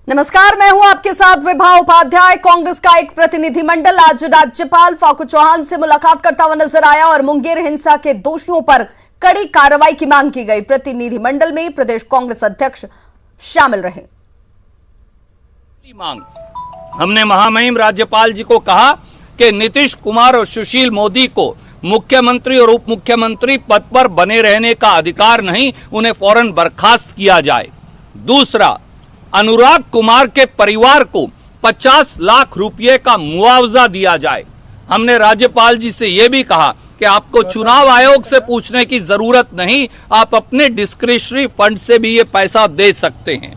नमस्कार, मैं हूं आपके साथ विभा उपाध्याय। कांग्रेस का एक प्रतिनिधिमंडल आज राज्यपाल फागू चौहान से मुलाकात करता हुआ नजर आया और मुंगेर हिंसा के दोषियों पर कड़ी कार्रवाई की मांग की गई। प्रतिनिधिमंडल में प्रदेश कांग्रेस अध्यक्ष शामिल रहे। मांग हमने महामहिम राज्यपाल जी को कहा कि नीतीश कुमार और सुशील मोदी को मुख्यमंत्री और उप मुख्यमंत्री पद पर बने रहने का अधिकार नहीं, उन्हें फौरन बर्खास्त किया जाए। दूसरा, अनुराग कुमार के परिवार को 50 लाख रुपए का मुआवजा दिया जाए। हमने राज्यपाल जी से यह भी कहा कि आपको चुनाव आयोग से पूछने की जरूरत नहीं, आप अपने डिस्क्रिशनरी फंड से भी ये पैसा दे सकते हैं।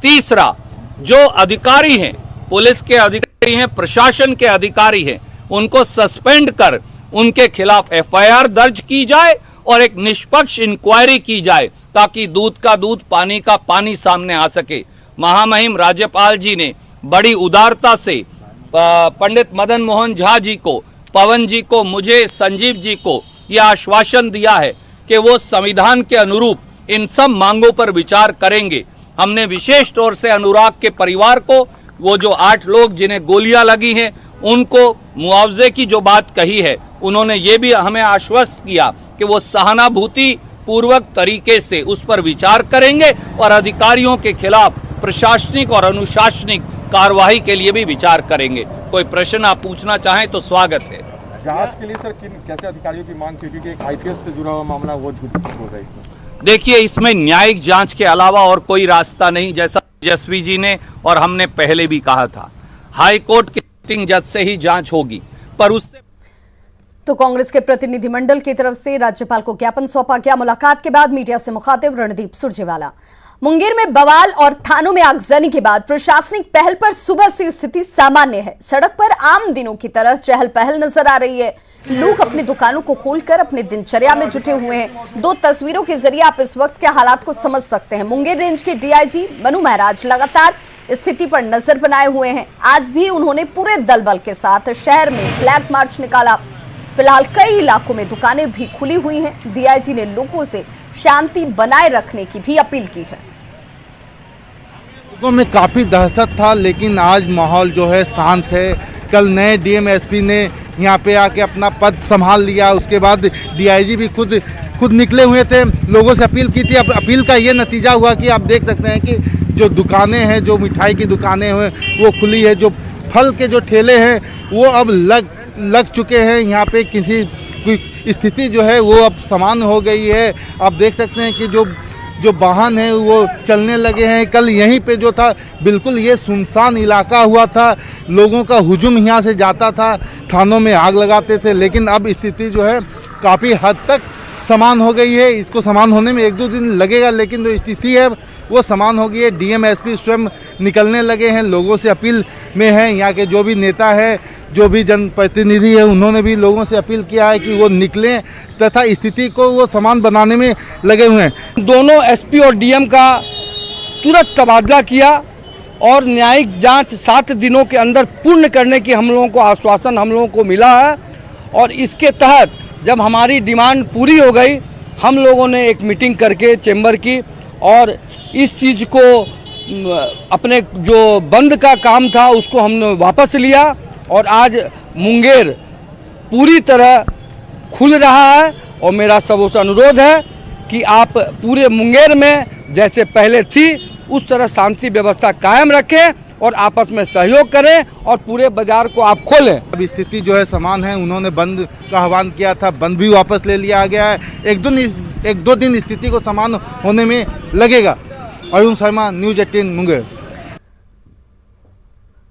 तीसरा, जो अधिकारी हैं, पुलिस के अधिकारी हैं, प्रशासन के अधिकारी हैं, उनको सस्पेंड कर उनके खिलाफ एफआईआर दर्ज की जाए और एक निष्पक्ष इंक्वायरी की जाए ताकि दूध का दूध, पानी का पानी सामने आ सके। महामहिम राज्यपाल जी ने बड़ी उदारता से पंडित मदन मोहन झा जी को, पवन जी को, मुझे, संजीव जी को यह आश्वासन दिया है कि वो संविधान के अनुरूप इन सब मांगों पर विचार करेंगे। हमने विशेष तौर से अनुराग के परिवार को, वो जो 8 लोग जिन्हें गोलियां लगी हैं, उनको मुआवजे की जो बात कही है, उन्होंने ये भी हमें आश्वस्त किया कि वो सहानुभूति पूर्वक तरीके से उस पर विचार करेंगे और अधिकारियों के खिलाफ प्रशासनिक और अनुशासनिक कार्यवाही के लिए भी विचार करेंगे। कोई प्रश्न आप पूछना चाहें तो स्वागत है। जांच के लिए सर किन कैसे अधिकारियों की मांग की, क्योंकि एक आईपीएस से जुड़ा हुआ मामला वो हो रही है। देखिए, इसमें न्यायिक जांच के अलावा और कोई रास्ता नहीं, जैसा तेजस्वी जी ने और हमने पहले भी कहा था। हाई कोर्ट के सिटिंग जज से ही जांच होगी, पर उससे तो कांग्रेस के प्रतिनिधिमंडल की तरफ से राज्यपाल को ज्ञापन सौंपा गया। मुलाकात के बाद मीडिया से मुखातिब रणदीप सुरजेवाला, मुंगेर में बवाल और थानों में आगजनी के बाद प्रशासनिक पहल पर सुबह से स्थिति सामान्य है। सड़क पर आम दिनों की तरह चहल पहल नजर आ रही है। लोग अपनी दुकानों को खोलकर अपने दिनचर्या में जुटे हुए हैं। 2 तस्वीरों के जरिए आप इस वक्त के हालात को समझ सकते हैं। मुंगेर रेंज के डीआईजी मनु महाराज लगातार स्थिति पर नजर बनाए हुए हैं। आज भी उन्होंने पूरे दल बल के साथ शहर में फ्लैग मार्च निकाला। फिलहाल कई इलाकों में दुकानें भी खुली हुई हैं। डीआईजी ने लोगों से शांति बनाए रखने की भी अपील की है। लोगों में काफ़ी दहशत था, लेकिन आज माहौल जो है शांत है। कल नए डीएम एसपी ने यहाँ पे आके अपना पद संभाल लिया, उसके बाद डीआईजी भी खुद निकले हुए थे, लोगों से अपील की थी। अब अपील का ये नतीजा हुआ कि आप देख सकते हैं कि जो दुकानें हैं, जो मिठाई की दुकानें हैं वो खुली है, जो फल के जो ठेले हैं वो अब लग चुके हैं। यहाँ पे कोई स्थिति जो है वो अब सामान्य हो गई है। आप देख सकते हैं कि जो वाहन है वो चलने लगे हैं। कल यहीं पे जो था बिल्कुल ये सुनसान इलाका हुआ था, लोगों का हुजूम यहाँ से जाता था, थानों में आग लगाते थे, लेकिन अब स्थिति जो है काफ़ी हद तक समान हो गई है। इसको समान होने में 1-2 दिन लगेगा, लेकिन जो स्थिति है वो समान हो गई है। डीएम एसपी स्वयं निकलने लगे हैं, लोगों से अपील में हैं। यहाँ के जो भी नेता है, जो भी जनप्रतिनिधि है, उन्होंने भी लोगों से अपील किया है कि वो निकलें तथा स्थिति को वो समान बनाने में लगे हुए हैं। दोनों एसपी और डीएम का तुरंत तबादला किया और न्यायिक जांच 7 दिनों के अंदर पूर्ण करने की हम लोगों को आश्वासन हम लोगों को मिला है। और इसके तहत जब हमारी डिमांड पूरी हो गई, हम लोगों ने एक मीटिंग करके चेंबर की और इस चीज़ को अपने जो बंद का काम था उसको हमने वापस लिया और आज मुंगेर पूरी तरह खुल रहा है। और मेरा सबसे अनुरोध है कि आप पूरे मुंगेर में जैसे पहले थी उस तरह शांति व्यवस्था कायम रखें और आपस में सहयोग करें और पूरे बाजार को आप खोलें। अब स्थिति जो है समान है। उन्होंने बंद का आह्वान किया था, बंद भी वापस ले लिया गया है। 1-2 दिन स्थिति को समान होने में लगेगा। अरुण शर्मा, न्यूज़ 18 मुंगेर।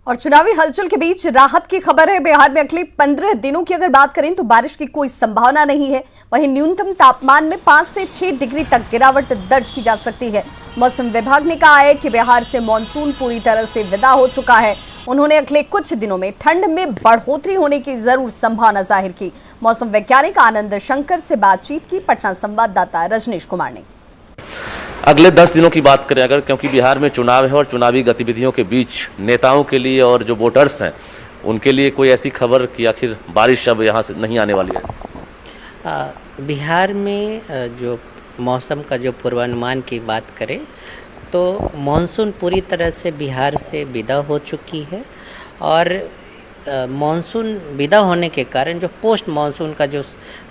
और चुनावी हलचल के बीच राहत की खबर है। बिहार में अगले 15 दिनों की अगर बात करें तो बारिश की कोई संभावना नहीं है। वहीं न्यूनतम तापमान में 5 से 6 डिग्री तक गिरावट दर्ज की जा सकती है। मौसम विभाग ने कहा है कि बिहार से मानसून पूरी तरह से विदा हो चुका है। उन्होंने अगले कुछ दिनों में ठंड में बढ़ोतरी होने की जरूर संभावना जाहिर की। मौसम वैज्ञानिक आनंद शंकर से बातचीत की पटना संवाददाता रजनीश कुमार ने। अगले 10 दिनों की बात करें अगर, क्योंकि बिहार में चुनाव है और चुनावी गतिविधियों के बीच नेताओं के लिए और जो वोटर्स हैं उनके लिए कोई ऐसी खबर कि आखिर बारिश अब यहाँ से नहीं आने वाली है? बिहार में जो मौसम का जो पूर्वानुमान की बात करें तो मानसून पूरी तरह से बिहार से विदा हो चुकी है और मानसून विदा होने के कारण जो पोस्ट मानसून का जो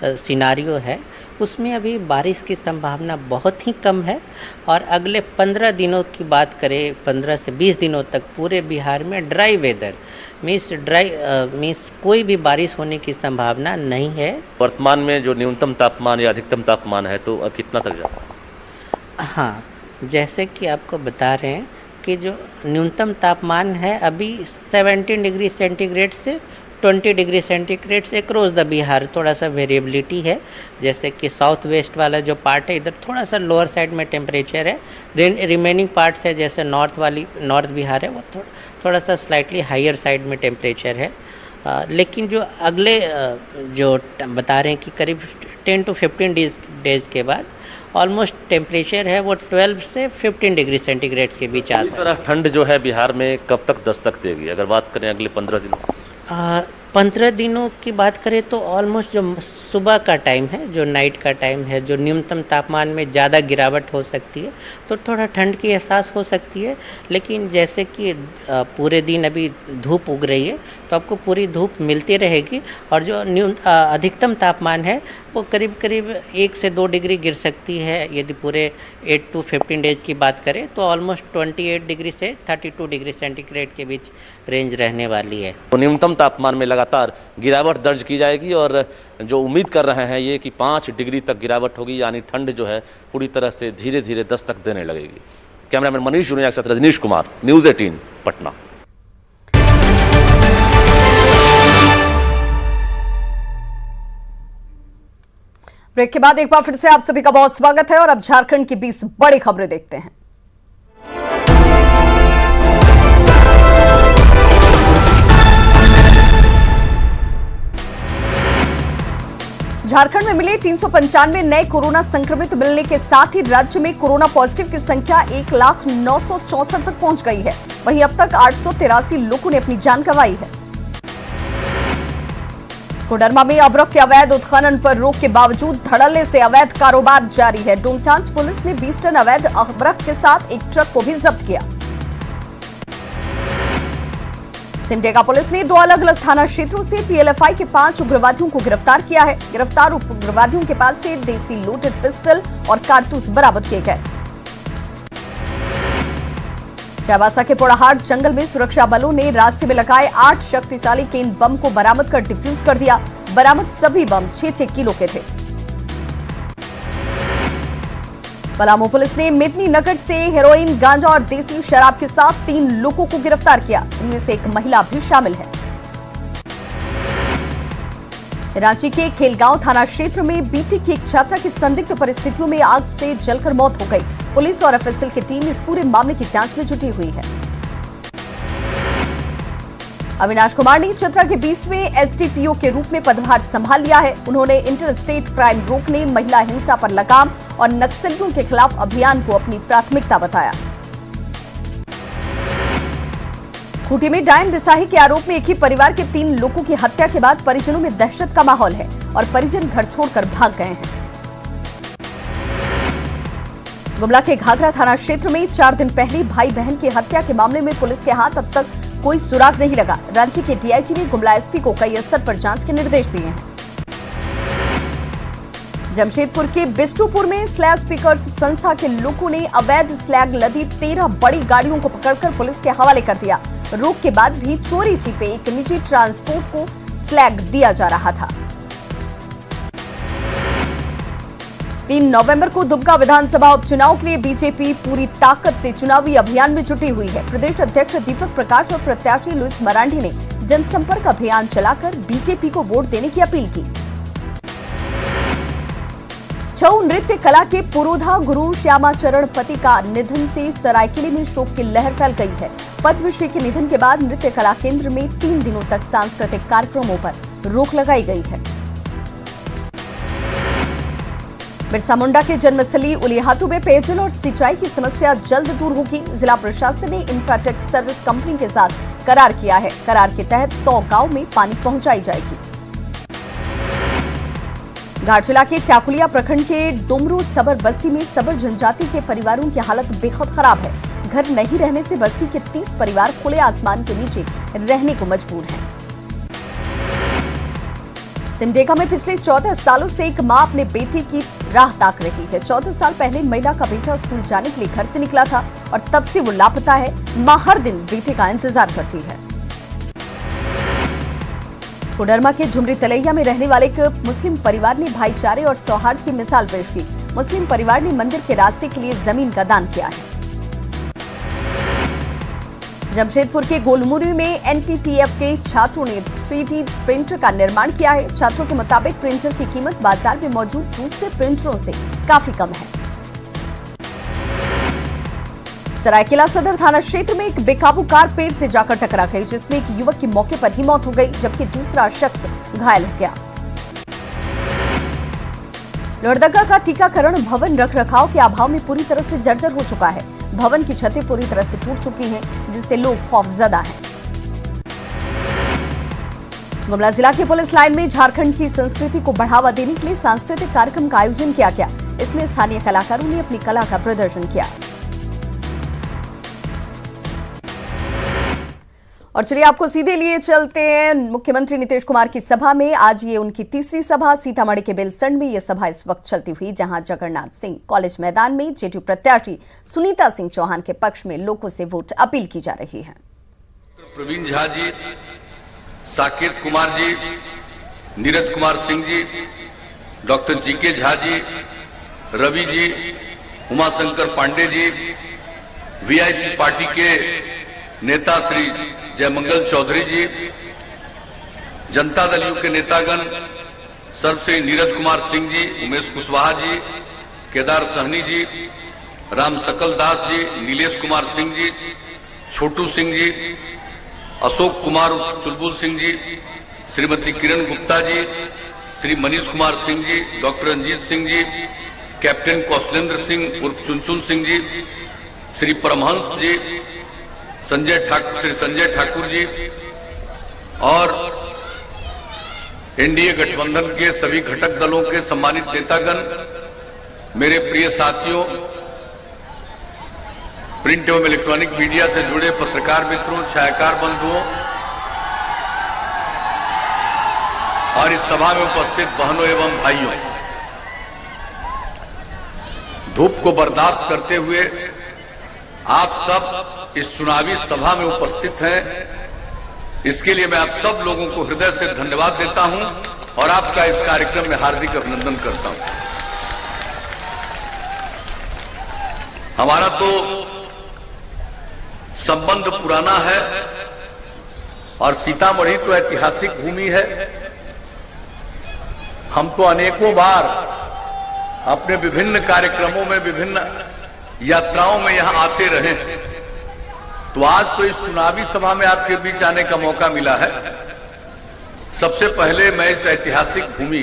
सिनारियो है उसमें अभी बारिश की संभावना बहुत ही कम है और अगले 15 दिनों की बात करें 15 से 20 दिनों तक पूरे बिहार में ड्राई वेदर मीन्स कोई भी बारिश होने की संभावना नहीं है। वर्तमान में जो न्यूनतम तापमान या अधिकतम तापमान है तो कितना तक जाता है? हाँ, जैसे कि आपको बता रहे हैं कि जो न्यूनतम तापमान है अभी 17 डिग्री सेंटीग्रेड से 20 डिग्री सेंटीग्रेड से अक्रॉस द बिहार थोड़ा सा वेरिएबिलिटी है। जैसे कि साउथ वेस्ट वाला जो पार्ट है इधर थोड़ा सा लोअर साइड में टेम्परेचर है, रिमेनिंग पार्ट्स है जैसे नॉर्थ बिहार है वो थोड़ा सा स्लाइटली हायर साइड में टेम्परेचर है। लेकिन जो अगले जो बता रहे हैं कि करीब 10 to 15 डेज के बाद ऑलमोस्ट टेम्परेचर है वो 12 से 15 डिग्री सेंटीग्रेड के बीच आ सकता है। ठंड जो है बिहार में कब तक दस्तक देगी अगर बात करें अगले 15 दिनों? 15 दिनों की बात करें तो ऑलमोस्ट जो सुबह का टाइम है, जो नाइट का टाइम है, जो न्यूनतम तापमान में ज़्यादा गिरावट हो सकती है तो थोड़ा ठंड की एहसास हो सकती है। लेकिन जैसे कि पूरे दिन अभी धूप उग रही है तो आपको पूरी धूप मिलती रहेगी और जो अधिकतम तापमान है वो करीब 1 से 2 डिग्री गिर सकती है। यदि पूरे 8 to 15 डेज की बात करें तो ऑलमोस्ट 28 डिग्री से 32 डिग्री सेंटीग्रेड के बीच रेंज रहने वाली है। तो न्यूनतम तापमान में लगातार गिरावट दर्ज की जाएगी और जो उम्मीद कर रहे हैं ये कि 5 डिग्री तक गिरावट होगी, यानी ठंड जो है पूरी तरह से धीरे धीरे दस्तक देने लगेगी। कैमरामैन मनीष जुनिया के साथ रजनीश कुमार, न्यूज़ 18 पटना। ब्रेक के बाद एक बार फिर से आप सभी का बहुत स्वागत है और अब झारखंड की 20 बड़ी खबरें देखते हैं। झारखंड में मिले 395 नए कोरोना संक्रमित मिलने के साथ ही राज्य में कोरोना पॉजिटिव की संख्या 1,09,64 तक पहुंच गई है। वहीं अब तक 883 लोगों ने अपनी जान गंवाई है। कोडरमा में अभ्रक के अवैध उत्खनन पर रोक के बावजूद धड़ल्ले से अवैध कारोबार जारी है। डोमचांच पुलिस ने 20 टन अवैध अभ्रक के साथ एक ट्रक को भी जब्त किया। सिमडेगा पुलिस ने 2 अलग अलग थाना क्षेत्रों से पीएलएफआई के 5 उग्रवादियों को गिरफ्तार किया है। गिरफ्तार उग्रवादियों के पास से देसी लोडेड पिस्टल और कारतूस बरामद किए गए। चाईबासा के पोड़ाहाट जंगल में सुरक्षा बलों ने रास्ते में लगाए 8 शक्तिशाली केन बम को बरामद कर डिफ्यूज कर दिया। बरामद सभी बम 6-6 किलो के थे। पलामू पुलिस ने मेदिनी नगर से हेरोइन, गांजा और देसी शराब के साथ 3 लोगों को गिरफ्तार किया। इनमें से एक महिला भी शामिल है। रांची के खेलगांव थाना क्षेत्र में बीटी की एक छात्रा की संदिग्ध परिस्थितियों में आग से जलकर मौत हो गई। पुलिस और एफएसएल की टीम इस पूरे मामले की जांच में जुटी हुई है। अविनाश कुमार ने चतरा के 20वें एसडीपीओ के रूप में पदभार संभाल लिया है। उन्होंने इंटर स्टेट क्राइम रोकने, महिला हिंसा पर लगाम और नक्सलियों के खिलाफ अभियान को अपनी प्राथमिकता बताया। खूंटी में डायन बिसाही के आरोप में एक ही परिवार के 3 लोगों की हत्या के बाद परिजनों में दहशत का माहौल है और परिजन घर छोड़कर भाग गए हैं। गुमला के घाघरा थाना क्षेत्र में 4 दिन पहले भाई बहन की हत्या के मामले में पुलिस के हाथ अब तक कोई सुराग नहीं लगा। रांची के डीआईजी ने गुमला एसपी को कई स्तर पर जांच के निर्देश दिए हैं। जमशेदपुर के बिष्टुपुर में स्लैब स्पीकर्स संस्था के लोगों ने अवैध स्लैग लदी 13 बड़ी गाड़ियों को पकड़कर पुलिस के हवाले कर दिया। रोक के बाद भी चोरी छिपे एक निजी ट्रांसपोर्ट को स्लैग दिया जा रहा था। 3 नवंबर को दुमका विधानसभा उपचुनाव के लिए बीजेपी पूरी ताकत से चुनावी अभियान में जुटी हुई है। प्रदेश अध्यक्ष दीपक प्रकाश और प्रत्याशी लुइस मरांडी ने जनसंपर्क अभियान चलाकर बीजेपी को वोट देने की अपील की। छऊ नृत्य कला के पुरोधा गुरु श्यामाचरण पति का निधन से सरायकेले में शोक की लहर फैल गई है। पद्मश्री के निधन के बाद नृत्य कला केंद्र में 3 दिनों तक सांस्कृतिक कार्यक्रमों पर रोक लगाई गई है। बिरसा मुंडा के जन्मस्थली उलिहातू में पेयजल और सिंचाई की समस्या जल्द दूर होगी। जिला प्रशासन ने इंफ्राटेक सर्विस कंपनी के साथ करार किया है। करार के तहत 100 गांव में पानी पहुंचाई जाएगी। घाटशिला के चाकुलिया प्रखंड के डुमरू सबर बस्ती में सबर जनजाति के परिवारों की हालत बेहद खराब है। घर नहीं रहने से बस्ती के 30 परिवार खुले आसमान के नीचे रहने को मजबूर हैं। सिमडेगा में पिछले 14 सालों से एक मां अपने बेटे की राह ताक रही है। 14 साल पहले महिला का बेटा स्कूल जाने के लिए घर से निकला था और तब से वो लापता है। मां हर दिन बेटे का इंतजार करती है। कोडरमा के झुमरी तलैया में रहने वाले एक मुस्लिम परिवार ने भाईचारे और सौहार्द की मिसाल पेश की। मुस्लिम परिवार ने मंदिर के रास्ते के लिए जमीन का दान किया है। जमशेदपुर के गोलमुरी में एनटीटीएफ के छात्रों ने 3D प्रिंटर का निर्माण किया है। छात्रों के मुताबिक प्रिंटर की कीमत बाजार में मौजूद दूसरे प्रिंटरों से काफी कम है। सरायकेला सदर थाना क्षेत्र में एक बेकाबू कार पेड़ से जाकर टकरा गई, जिसमें एक युवक की मौके पर ही मौत हो गई, जबकि दूसरा शख्स घायल हो गया। लोहरदगा का टीकाकरण भवन रखरखाव के अभाव में पूरी तरह से जर्जर हो चुका है। भवन की छतें पूरी तरह से टूट चुकी हैं, जिससे लोग खौफजदा हैं। गुमला जिला के पुलिस लाइन में झारखंड की संस्कृति को बढ़ावा देने के लिए सांस्कृतिक कार्यक्रम का आयोजन किया गया। इसमें स्थानीय कलाकारों ने अपनी कला का प्रदर्शन किया। और चलिए आपको सीधे लिए चलते हैं मुख्यमंत्री नीतीश कुमार की सभा में। आज ये उनकी तीसरी सभा सीतामढ़ी के बेलसंड में ये सभा इस वक्त चलती हुई, जहां जगन्नाथ सिंह कॉलेज मैदान में जेडीयू प्रत्याशी सुनीता सिंह चौहान के पक्ष में लोगों से वोट अपील की जा रही है। Praveen Jha ji, Saket Kumar ji, Neeraj Kumar Singh ji, doctor GK Jha ji, Ravi ji, Umashankar Pandey ji, VIP party के नेता श्री जयमंगल चौधरी जी, जनता दल यू के नेतागण सर्वश्री नीरज कुमार सिंह जी, उमेश कुशवाहा जी, केदार सहनी जी, राम सकल दास जी, नीलेश कुमार सिंह जी, छोटू सिंह जी, अशोक कुमार चुलबुल सिंह जी, श्रीमती किरण गुप्ता जी, श्री मनीष कुमार सिंह जी, डॉक्टर रंजीत सिंह जी, कैप्टन कौशलेंद्र सिंह उर्फ चुनचुन सिंह जी, श्री परमहंस जी, संजय ठाकुर जी और एनडीए गठबंधन के सभी घटक दलों के सम्मानित नेतागण, मेरे प्रिय साथियों, प्रिंट एवं इलेक्ट्रॉनिक मीडिया से जुड़े पत्रकार मित्रों, छायाकार बंधुओं और इस सभा में उपस्थित बहनों एवं भाइयों, धूप को बर्दाश्त करते हुए आप सब इस चुनावी सभा में उपस्थित हैं। इसके लिए मैं आप सब लोगों को हृदय से धन्यवाद देता हूं और आपका इस कार्यक्रम में हार्दिक अभिनंदन करता हूं। हमारा तो संबंध पुराना है और सीतामढ़ी तो ऐतिहासिक भूमि है। हम तो अनेकों बार अपने विभिन्न कार्यक्रमों में, विभिन्न यात्राओं में यहां आते रहे हैं, तो आज तो इस चुनावी सभा में आपके बीच आने का मौका मिला है। सबसे पहले मैं इस ऐतिहासिक भूमि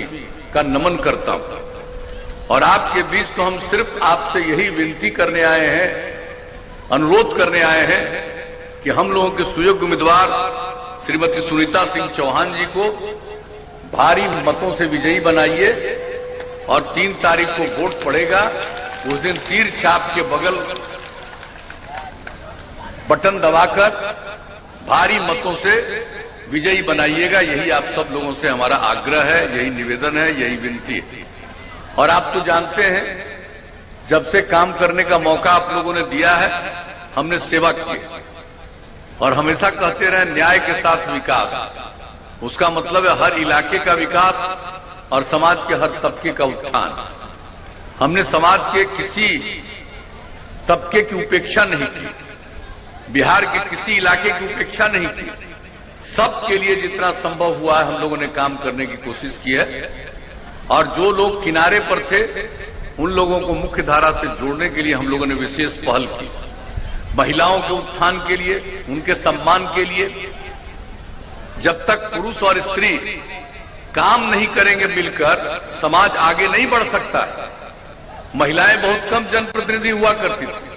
का नमन करता हूं और आपके बीच तो हम सिर्फ आपसे यही विनती करने आए हैं, अनुरोध करने आए हैं कि हम लोगों के सुयोग्य उम्मीदवार श्रीमती सुनीता सिंह चौहान जी को भारी मतों से विजयी बनाइए और 3 तारीख को वोट पड़ेगा। उस दिन तीर छाप के बगल बटन दबाकर भारी मतों से विजयी बनाइएगा। यही आप सब लोगों से हमारा आग्रह है, यही निवेदन है, यही विनती है। और आप तो जानते हैं, जब से काम करने का मौका आप लोगों ने दिया है, हमने सेवा की और हमेशा कहते रहे न्याय के साथ विकास। उसका मतलब है हर इलाके का विकास और समाज के हर तबके का उत्थान। हमने समाज के किसी तबके की उपेक्षा नहीं की, बिहार के किसी इलाके की उपेक्षा नहीं की। सबके लिए जितना संभव हुआ है हम लोगों ने काम करने की कोशिश की है और जो लोग किनारे पर थे उन लोगों को मुख्य धारा से जोड़ने के लिए हम लोगों ने विशेष पहल की। महिलाओं के उत्थान के लिए, उनके सम्मान के लिए। जब तक पुरुष और स्त्री काम नहीं करेंगे मिलकर, समाज आगे नहीं बढ़ सकता। महिलाएं बहुत कम जनप्रतिनिधि हुआ करती थी।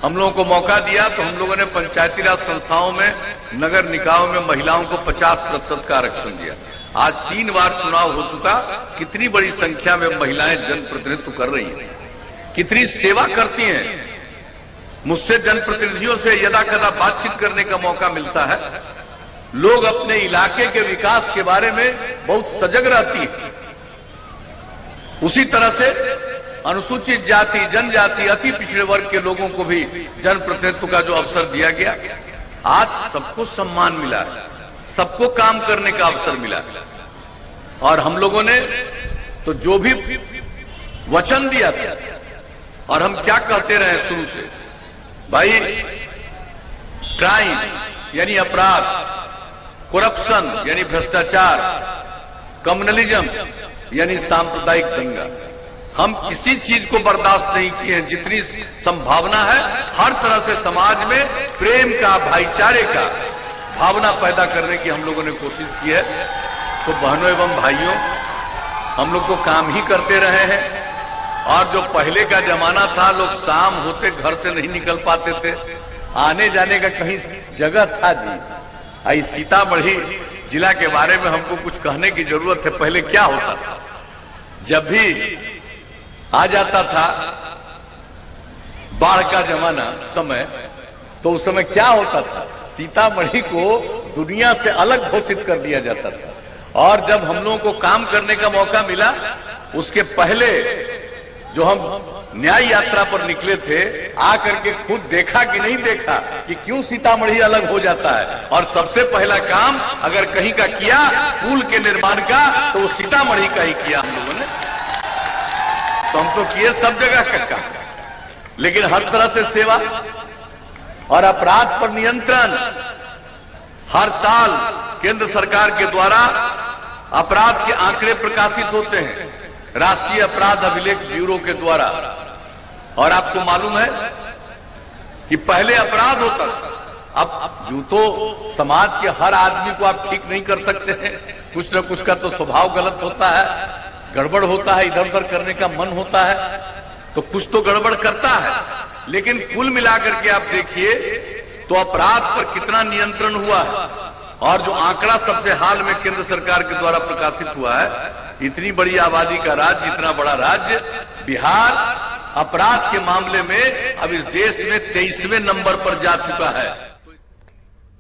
हम लोगों को मौका दिया तो हम लोगों ने पंचायती राज संस्थाओं में, नगर निकायों में महिलाओं को 50% का आरक्षण दिया। आज 3 बार चुनाव हो चुका, कितनी बड़ी संख्या में महिलाएं जनप्रतिनिधित्व कर रही हैं, कितनी सेवा करती हैं। मुझसे जनप्रतिनिधियों से यदा कदा बातचीत करने का मौका मिलता है। लोग अपने इलाके के विकास के बारे में बहुत सजग रहती है। उसी तरह से अनुसूचित जाति, जनजाति, अति पिछड़े वर्ग के लोगों को भी जनप्रतिनिधित्व का जो अवसर दिया गया, आज सबको सम्मान मिला है, सबको काम करने का अवसर मिला है। और हम लोगों ने तो जो भी वचन दिया था, और हम क्या कहते रहे शुरू से, भाई क्राइम यानी अपराध, करप्शन यानी भ्रष्टाचार, कम्युनलिज्म यानी सांप्रदायिक दंगा, हम किसी चीज को बर्दाश्त नहीं किए हैं। जितनी संभावना है हर तरह से समाज में प्रेम का, भाईचारे का भावना पैदा करने की हम लोगों ने कोशिश की है। तो बहनों एवं भाइयों, हम लोग तो काम ही करते रहे हैं। और जो पहले का जमाना था, लोग शाम होते घर से नहीं निकल पाते थे, आने जाने का कहीं जगह था जी। आई सीतामढ़ी जिला के बारे में हमको कुछ कहने की जरूरत है। पहले क्या होता था, जब भी आ जाता था बाढ़ का जमाना समय, तो उस समय क्या होता था, सीतामढ़ी को दुनिया से अलग घोषित कर दिया जाता था। और जब हम लोगों को काम करने का मौका मिला, उसके पहले जो हम न्याय यात्रा पर निकले थे, आकर के खुद देखा कि नहीं देखा कि क्यों सीतामढ़ी अलग हो जाता है। और सबसे पहला काम अगर कहीं का किया पुल के निर्माण का, तो वो सीतामढ़ी का ही किया हम लोगों ने। तो हम तो किए सब जगह का काम, लेकिन हर तरह से सेवा और अपराध पर नियंत्रण। हर साल केंद्र सरकार के द्वारा अपराध के आंकड़े प्रकाशित होते हैं राष्ट्रीय अपराध अभिलेख ब्यूरो के द्वारा। और आपको मालूम है कि पहले अपराध होता था, अब यूं तो समाज के हर आदमी को आप ठीक नहीं कर सकते हैं, कुछ न कुछ का तो स्वभाव गलत होता है, गड़बड़ होता है, इधर उधर करने का मन होता है, तो कुछ तो गड़बड़ करता है। लेकिन कुल मिलाकर के आप देखिए तो अपराध पर कितना नियंत्रण हुआ है। और जो आंकड़ा सबसे हाल में केंद्र सरकार के द्वारा प्रकाशित हुआ है, इतनी बड़ी आबादी का राज्य, इतना बड़ा राज्य बिहार अपराध के मामले में अब इस देश में 23वें नंबर पर जा चुका है।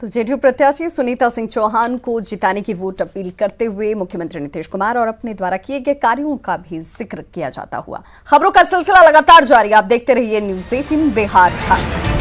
तो जेडीयू प्रत्याशी सुनीता सिंह चौहान को जिताने की वोट अपील करते हुए मुख्यमंत्री नीतीश कुमार और अपने द्वारा किए गए कार्यों का भी जिक्र किया जाता हुआ। खबरों का सिलसिला लगातार जारी, आप देखते रहिए न्यूज़ 18 बिहार झारखंड।